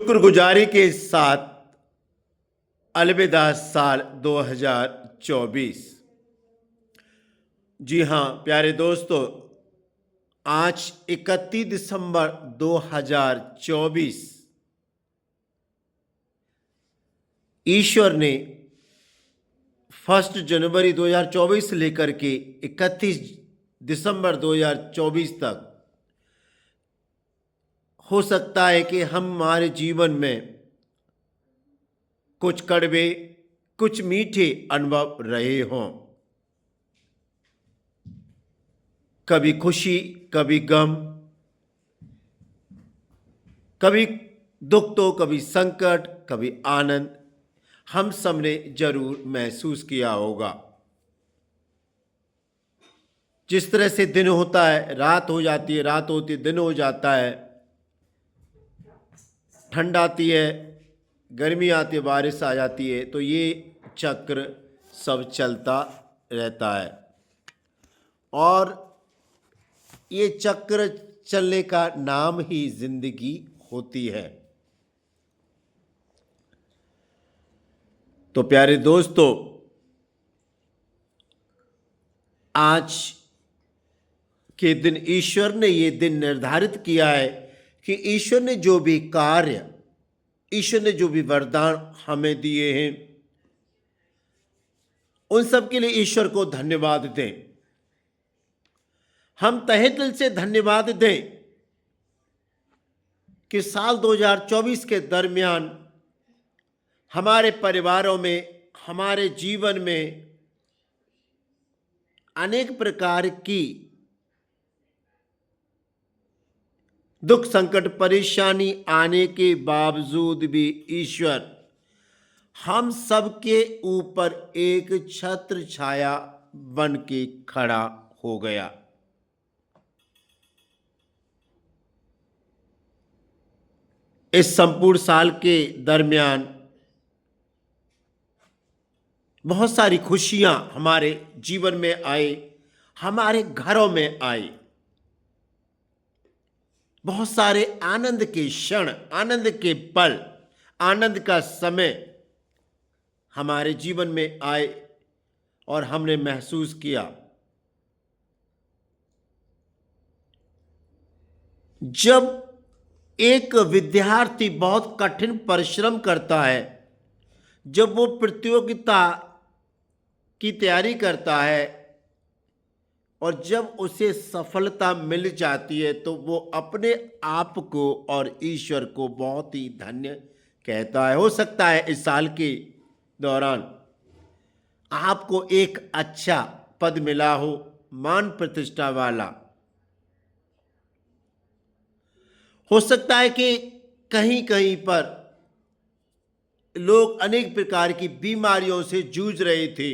शुक्रगुजारी के साथ अलविदा साल 2024। जी हाँ प्यारे दोस्तों, आज 31 दिसंबर 2024 ईश्वर ने 1 जनवरी 2024 से लेकर के 31 दिसंबर 2024 तक हो सकता है कि हमारे जीवन में कुछ कड़वे कुछ मीठे अनुभव रहे हों। कभी खुशी, कभी गम, कभी दुख तो कभी संकट, कभी आनंद हम सब ने जरूर महसूस किया होगा। जिस तरह से दिन होता है, रात हो जाती है, रात होती है दिन हो जाता है, ठंड आती है, गर्मी आती है, बारिश आ जाती है, तो ये चक्र सब चलता रहता है और ये चक्र चलने का नाम ही जिंदगी होती है। तो प्यारे दोस्तों, आज के दिन ईश्वर ने ये दिन निर्धारित किया है कि ईश्वर ने जो भी कार्य, ईश्वर ने जो भी वरदान हमें दिए हैं, उन सब के लिए ईश्वर को धन्यवाद दें। हम तहे दिल से धन्यवाद दें कि साल 2024 के दरमियान हमारे परिवारों में, हमारे जीवन में अनेक प्रकार की दुख, संकट, परेशानी आने के बावजूद भी ईश्वर हम सबके ऊपर एक छत्र छाया बन के खड़ा हो गया। इस संपूर्ण साल के दरमियान बहुत सारी खुशियां हमारे जीवन में आई, हमारे घरों में आई। बहुत सारे आनंद के क्षण, आनंद के पल, आनंद का समय हमारे जीवन में आए और हमने महसूस किया। जब एक विद्यार्थी बहुत कठिन परिश्रम करता है, जब वो प्रतियोगिता की तैयारी करता है और जब उसे सफलता मिल जाती है, तो वो अपने आप को और ईश्वर को बहुत ही धन्य कहता है। हो सकता है इस साल के दौरान आपको एक अच्छा पद मिला हो, मान प्रतिष्ठा वाला। हो सकता है कि कहीं कहीं पर लोग अनेक प्रकार की बीमारियों से जूझ रहे थे,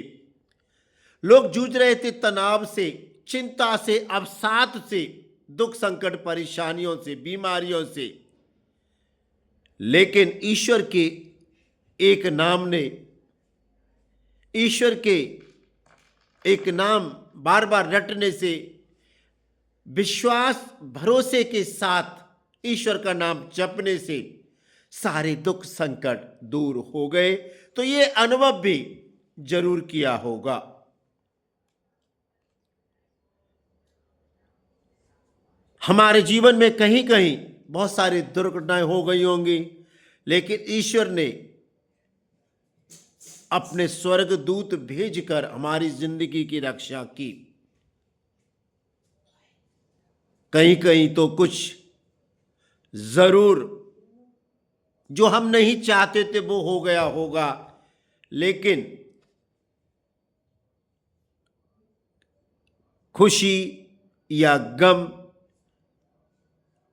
लोग जूझ रहे थे तनाव से, चिंता से, अवसाद से, दुख, संकट, परेशानियों से, बीमारियों से। लेकिन ईश्वर के एक नाम ने, ईश्वर के एक नाम बार बार रटने से, विश्वास भरोसे के साथ ईश्वर का नाम जपने से सारे दुख संकट दूर हो गए। तो ये अनुभव भी जरूर किया होगा। हमारे जीवन में कहीं कहीं बहुत सारी दुर्घटनाएं हो गई होंगी, लेकिन ईश्वर ने अपने स्वर्गदूत भेजकर हमारी जिंदगी की रक्षा की। कहीं कहीं तो कुछ जरूर जो हम नहीं चाहते थे वो हो गया होगा, लेकिन खुशी या गम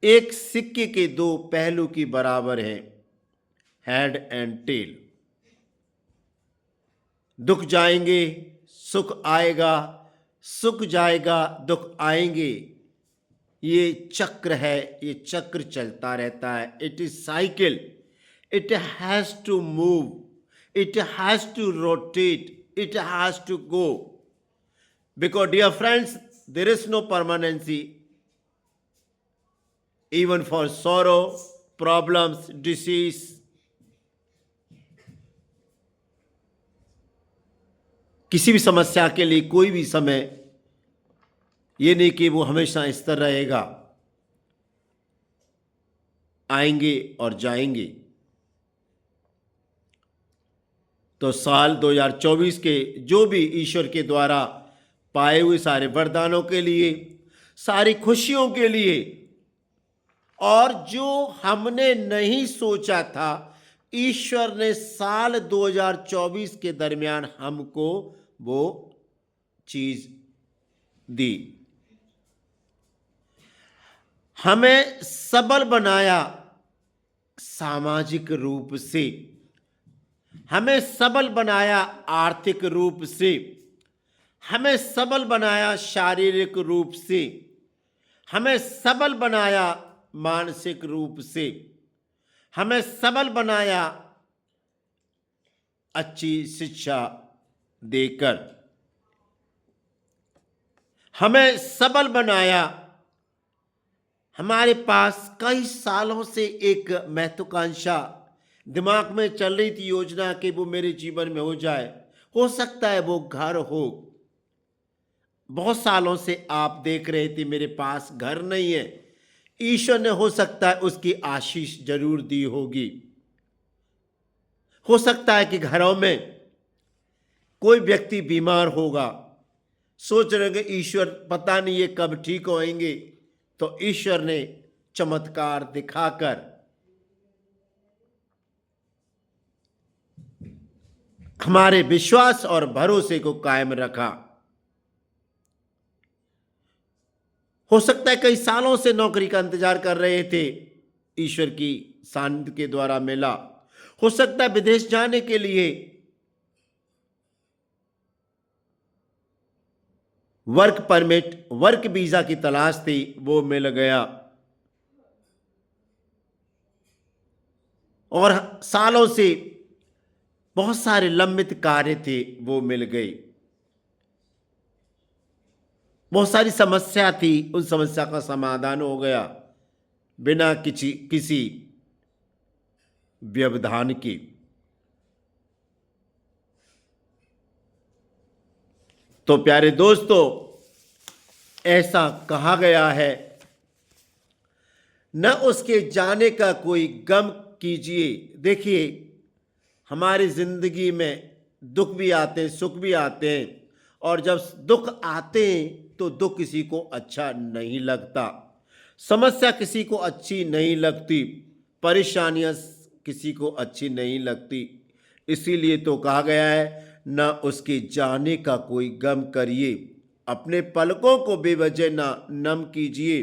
एक सिक्के के दो पहलू की बराबर है, हेड एंड टेल। दुख जाएंगे, सुख आएगा, सुख जाएगा, दुख आएंगे। ये चक्र है, ये चक्र चलता रहता है। It is cycle, it has to move, it has to rotate, it has to go, because dear friends, there is no permanency even for sorrow, problems, disease, किसी भी समस्या के लिए कोई भी समय ये नहीं कि वो हमेशा इस तरह रहेगा, आएंगे और जाएंगे। तो साल 2024 के जो भी ईश्वर के द्वारा पाए हुए सारे वरदानों के लिए, सारी खुशियों के लिए, और जो हमने नहीं सोचा था, ईश्वर ने साल 2024 के दरमियान हमको वो चीज दी। हमें सबल बनाया सामाजिक रूप से, हमें सबल बनाया आर्थिक रूप से, हमें सबल बनाया शारीरिक रूप से, हमें सबल बनाया मानसिक रूप से, हमें सबल बनाया अच्छी शिक्षा देकर, हमें सबल बनाया। हमारे पास कई सालों से एक महत्वाकांक्षा दिमाग में चल रही थी, योजना कि वो मेरे जीवन में हो जाए। हो सकता है वो घर हो। बहुत सालों से आप देख रहे थे मेरे पास घर नहीं है। ईश्वर ने हो सकता है उसकी आशीष जरूर दी होगी। हो सकता है कि घरों में कोई व्यक्ति बीमार होगा, सोच रहे होंगे ईश्वर पता नहीं ये कब ठीक होएंगे। तो ईश्वर ने चमत्कार दिखाकर हमारे विश्वास और भरोसे को कायम रखा। हो सकता है कई सालों से नौकरी का इंतजार कर रहे थे, ईश्वर की सानिध्य के द्वारा मिला। हो सकता है विदेश जाने के लिए वर्क परमिट, वर्क वीजा की तलाश थी, वो मिल गया। और सालों से बहुत सारे लंबित कार्य थे, वो मिल गए। बहुत सारी समस्या थी, उन समस्या का समाधान हो गया बिना किसी व्यवधान के। तो प्यारे दोस्तों, ऐसा कहा गया है, न उसके जाने का कोई गम कीजिए। देखिए, हमारी जिंदगी में दुख भी आते हैं, सुख भी आते हैं, और जब दुख आते हैं तो दुख किसी को अच्छा नहीं लगता, समस्या किसी को अच्छी नहीं लगती, परेशानियां किसी को अच्छी नहीं लगती। इसीलिए तो कहा गया है, न उसके जाने का कोई गम करिए, अपने पलकों को बेवजह ना नम कीजिए,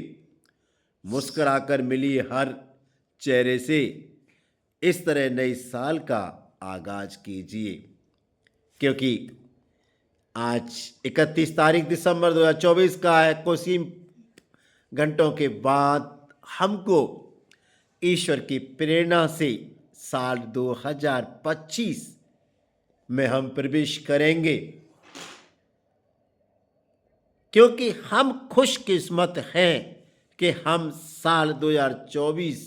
मुस्कुराकर मिलिए हर चेहरे से, इस तरह नए साल का आगाज कीजिए। क्योंकि आज 31 तारीख दिसंबर 2024 का है। कुछ ही घंटों के बाद हमको ईश्वर की प्रेरणा से साल 2025 में हम प्रवेश करेंगे, क्योंकि हम खुशकिस्मत हैं कि हम साल 2024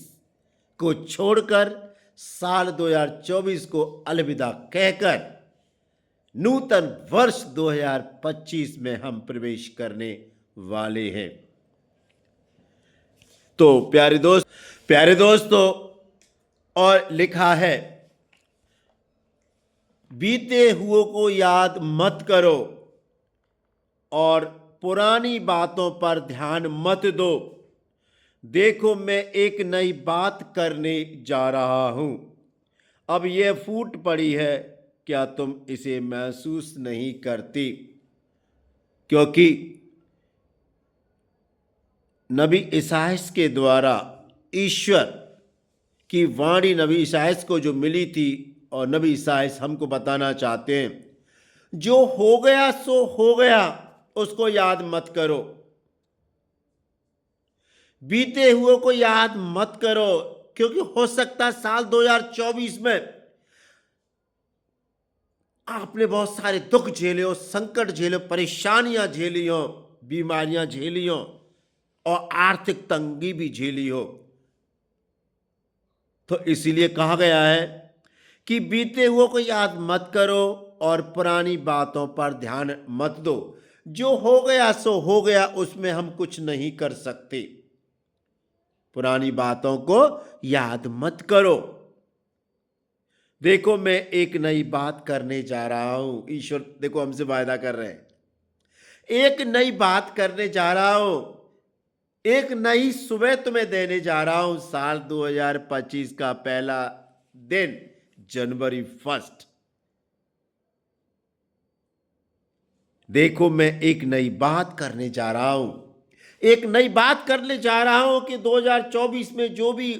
को छोड़कर साल 2024 को अलविदा कहकर नूतन वर्ष 2025 में हम प्रवेश करने वाले हैं। तो प्यारे दोस्तों, और लिखा है, बीते हुए को याद मत करो और पुरानी बातों पर ध्यान मत दो। देखो, मैं एक नई बात करने जा रहा हूं, अब यह फूट पड़ी है, क्या तुम इसे महसूस नहीं करती? क्योंकि नबी इसाइयाह के द्वारा ईश्वर की वाणी नबी इसाइयाह को जो मिली थी, और नबी इसाइयाह हमको बताना चाहते हैं, जो हो गया सो हो गया, उसको याद मत करो। बीते हुए को याद मत करो, क्योंकि हो सकता है साल 2024 में आपने बहुत सारे दुख झेले हो, संकट झेले हो, परेशानियां झेली हो, बीमारियां झेली हो, और आर्थिक तंगी भी झेली हो। तो इसीलिए कहा गया है कि बीते हुए को याद मत करो और पुरानी बातों पर ध्यान मत दो। जो हो गया सो हो गया, उसमें हम कुछ नहीं कर सकते। पुरानी बातों को याद मत करो। देखो, मैं एक नई बात करने जा रहा हूं। ईश्वर देखो हमसे वायदा कर रहे हैं, एक नई बात करने जा रहा हूं, एक नई सुबह तुम्हें देने जा रहा हूं। साल 2025 का पहला दिन, जनवरी 1। देखो, मैं एक नई बात करने जा रहा हूं, एक नई बात करने जा रहा हूं कि 2024 में जो भी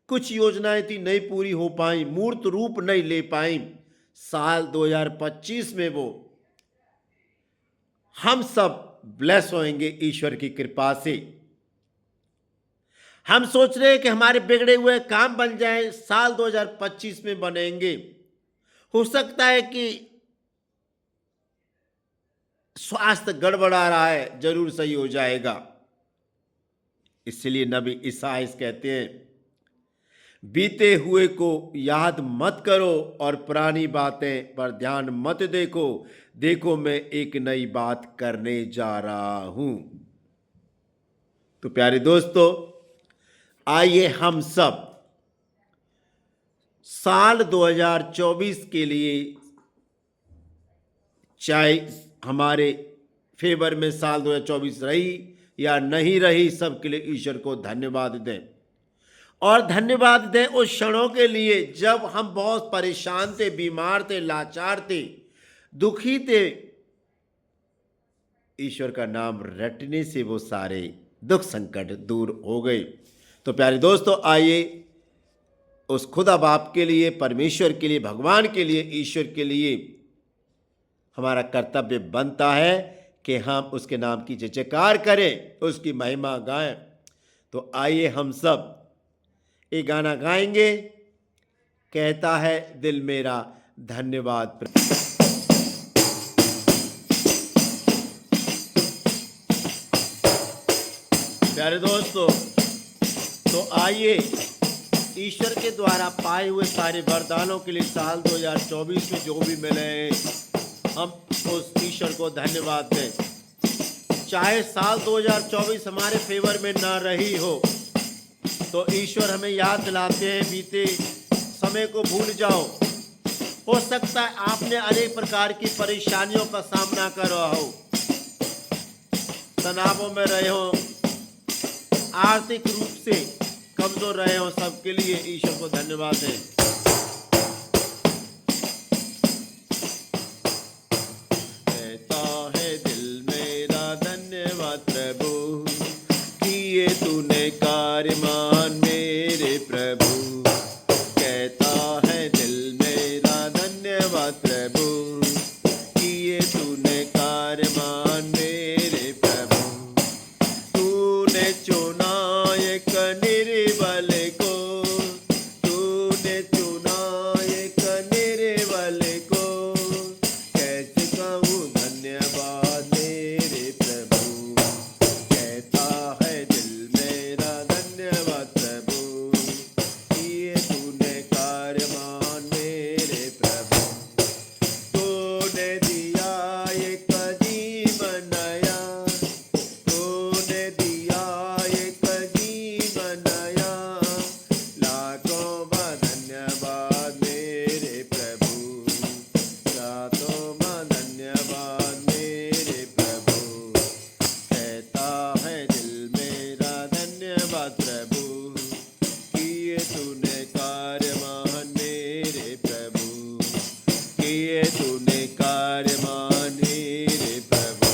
कुछ योजनाएं थी नहीं पूरी हो पाई, मूर्त रूप नहीं ले पाई। साल 2025 में वो हम सब ब्लेस होंगे ईश्वर की कृपा से। हम सोच रहे हैं कि हमारे बिगड़े हुए काम बन जाएं, साल 2025 में बनेंगे। हो सकता है कि स्वास्थ्य गड़बड़ा रहा है, जरूर सही हो जाएगा। इसलिए नबी ईसाइस कहते हैं, बीते हुए को याद मत करो और पुरानी बातें पर ध्यान मत देखो। देखो, मैं एक नई बात करने जा रहा हूं। तो प्यारे दोस्तों, आइए हम सब साल 2024 के लिए, चाहे हमारे फेवर में साल 2024 रही या नहीं रही, सबके लिए ईश्वर को धन्यवाद दें। और धन्यवाद दें उस क्षणों के लिए जब हम बहुत परेशान थे, बीमार थे, लाचार थे, दुखी थे। ईश्वर का नाम रटने से वो सारे दुख संकट दूर हो गए। तो प्यारे दोस्तों, आइए उस खुदा बाप के लिए, परमेश्वर के लिए, भगवान के लिए, ईश्वर के लिए हमारा कर्तव्य बनता है कि हम उसके नाम की जयकार करें, उसकी महिमा गाएं। तो आइए हम सब ये गाना गाएंगे, कहता है दिल मेरा धन्यवाद। प्यारे दोस्तों, तो आइए ईश्वर के द्वारा पाए हुए सारे वरदानों के लिए साल 2024 में जो भी मिले हैं, हम उस ईश्वर को धन्यवाद दें। चाहे साल 2024 हमारे फेवर में ना रही हो, तो ईश्वर हमें याद दिलाते हैं, बीते समय को भूल जाओ। हो सकता है आपने अनेक प्रकार की परेशानियों का सामना कर रहा हो, तनावों में रहे हो, आर्थिक रूप से कमजोर रहे हो। सबके लिए ईश्वर को धन्यवाद दें। कहता है दिल मेरा धन्यवाद प्रभु, किए तूने कार्य मान मेरे प्रभु। कहता है दिल मेरा धन्यवाद प्रभु, किए तूने कार्य मान मेरे प्रभु। तूने चुना एक निर्बल को, तूने चुना एक निर्बल को, कैसे कहूँ धन्यवाद मेरे प्रभु। कहता है दिल मेरा धन्यवाद प्रभु, किए तूने कार्य मान मेरे प्रभु। तूने दिया एक जीवन नया, तूने दिया एक जीवन नया, लाखों बार धन्यवाद मेरे प्रभु, लाखों बार धन्यवाद मेरे प्रभु। कहता है दिल मेरा धन्यवाद प्रभु, किए तूने कार्य महान मेरे प्रभु, किए तूने कार्य महान मेरे प्रभु।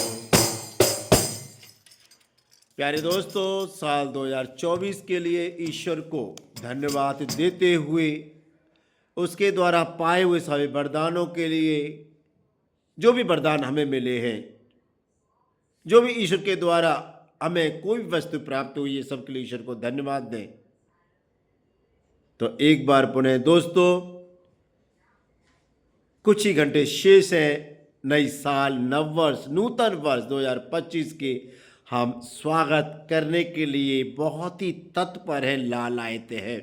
प्यारे दोस्तों, साल 2024 के लिए ईश्वर को धन्यवाद देते हुए, उसके द्वारा पाए हुए सभी वरदानों के लिए, जो भी वरदान हमें मिले हैं, जो भी ईश्वर के द्वारा हमें कोई भी वस्तु प्राप्त हुई है, सबके लिए ईश्वर को धन्यवाद दें। तो एक बार पुनः दोस्तों, कुछ ही घंटे शेष है नई साल, नववर्ष, नूतन वर्ष 2025 के हम स्वागत करने के लिए बहुत ही तत्पर हैं, लालायित हैं।